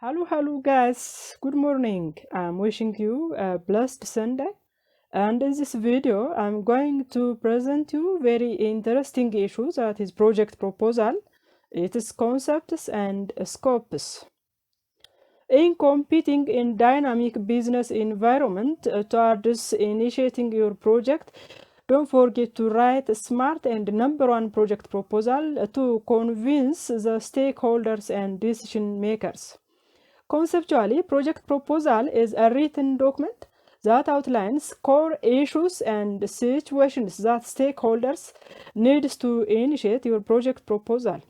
Hello guys, good morning. I'm wishing you a blessed Sunday. And in this video, I'm going to present you very interesting issues that is project proposal, its concepts and scopes. In competing in dynamic business environment towards initiating your project, don't forget to write a smart and number one project proposal to convince the stakeholders and decision makers. Conceptually, project proposal is a written document that outlines core issues and situations that stakeholders need to initiate your project proposal.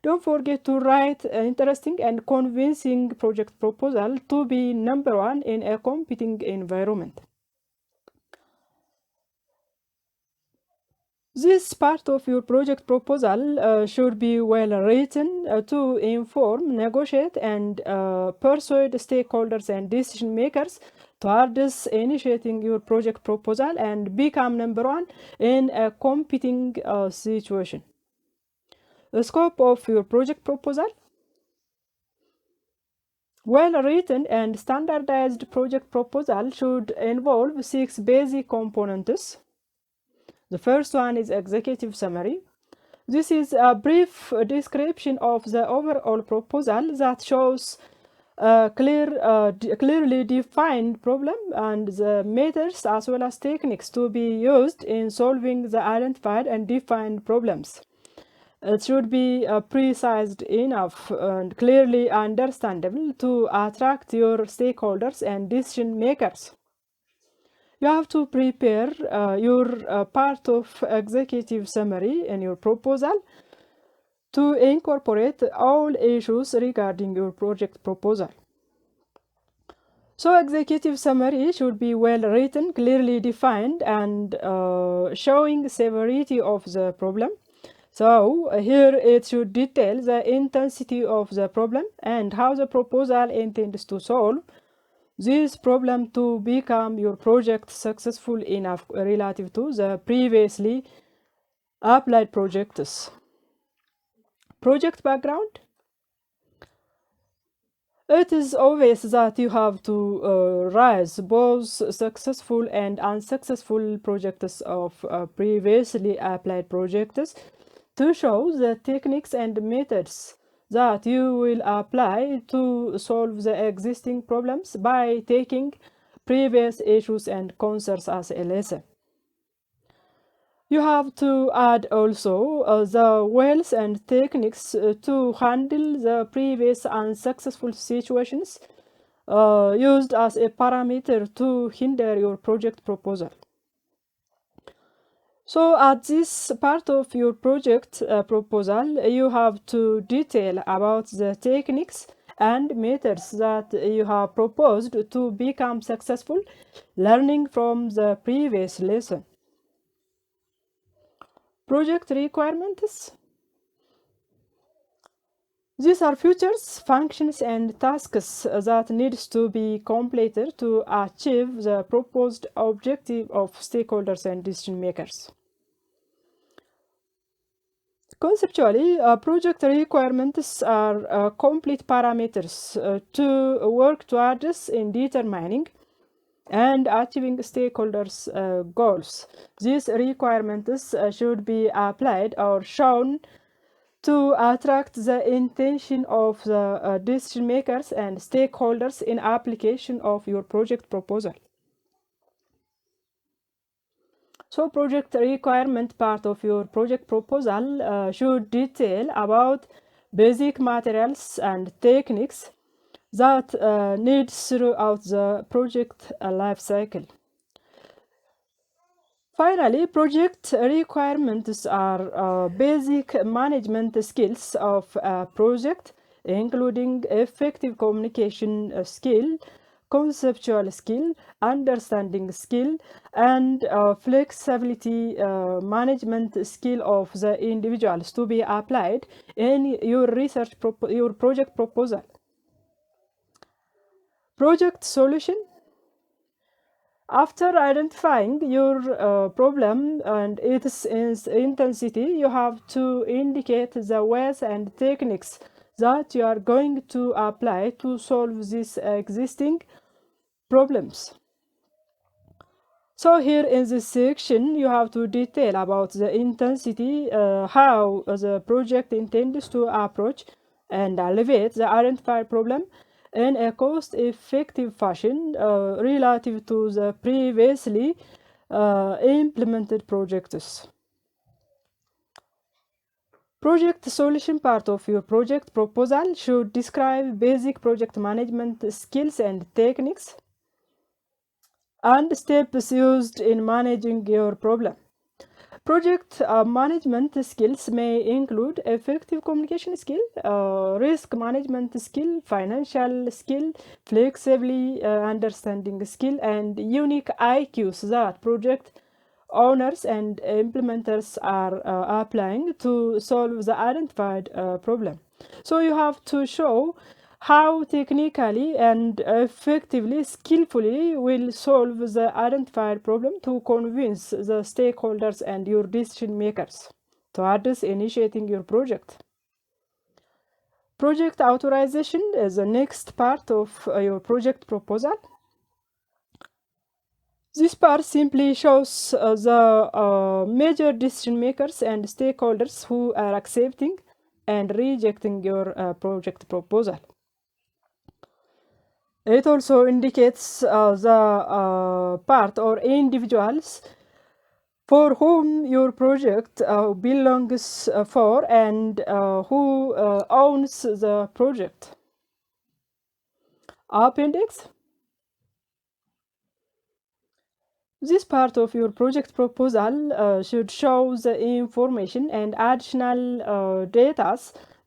Don't forget to write an interesting and convincing project proposal to be number one in a competing environment. This part of your project proposal should be well written to inform, negotiate, and persuade stakeholders and decision makers towards initiating your project proposal and become number one in a competing situation. The scope of your project proposal. Well-written and standardized project proposal should involve 6 basic components. The first one is executive summary. This is a brief description of the overall proposal that shows a clearly defined problem and the methods as well as techniques to be used in solving the identified and defined problems. It should be precise enough and clearly understandable to attract your stakeholders and decision makers. You have to prepare your part of executive summary in your proposal to incorporate all issues regarding your project proposal. So executive summary should be well written, clearly defined, and showing severity of the problem. So here it should detail the intensity of the problem and how the proposal intends to solve this problem to become your project successful enough relative to the previously applied projects. Project background. It is obvious that you have to raise both successful and unsuccessful projects of previously applied projects to show the techniques and methods that you will apply to solve the existing problems by taking previous issues and concerns as a lesson. You have to add also the ways and techniques to handle the previous unsuccessful situations used as a parameter to hinder your project proposal. So at this part of your project proposal, you have to detail about the techniques and methods that you have proposed to become successful, learning from the previous lesson. Project requirements. These are features, functions, and tasks that needs to be completed to achieve the proposed objective of stakeholders and decision makers. Conceptually, project requirements are complete parameters to work towards in determining and achieving stakeholders' goals. These requirements should be applied or shown to attract the intention of the decision makers and stakeholders in application of your project proposal. So project requirement part of your project proposal should detail about basic materials and techniques that need throughout the project life cycle. Finally, project requirements are basic management skills of a project, including effective communication skill, conceptual skill, understanding skill, and flexibility management skill of the individuals to be applied in your your project proposal. Project solution. After identifying your problem and its intensity, you have to indicate the ways and techniques that you are going to apply to solve these existing problems. So here in this section, you have to detail about the intensity, how the project intends to approach and alleviate the identified problem in a cost-effective fashion relative to the previously implemented projects. Project solution part of your project proposal should describe basic project management skills and techniques and steps used in managing your problem. Project management skills may include effective communication skill, risk management skill, financial skill, flexibly understanding skill, and unique IQs that project owners and implementers are applying to solve the identified problem. So you have to show how technically and effectively, skillfully will solve the identified problem to convince the stakeholders and your decision makers to address initiating your project. Project authorization is the next part of your project proposal. This part simply shows the major decision makers and stakeholders who are accepting and rejecting your project proposal. It also indicates the part or individuals for whom your project belongs for and who owns the project. Appendix. This part of your project proposal should show the information and additional data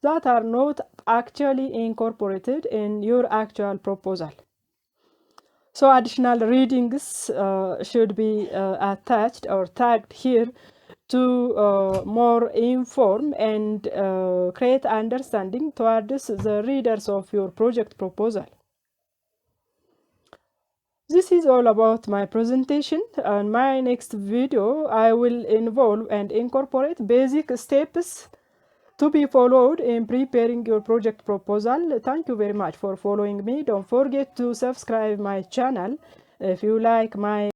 that are not actually incorporated in your actual proposal. So additional readings should be attached or tagged here to more inform and create understanding towards the readers of your project proposal. This is all about my presentation. In my next video, I will involve and incorporate basic steps to be followed in preparing your project proposal. Thank you very much for following me. Don't forget to subscribe my channel if you like my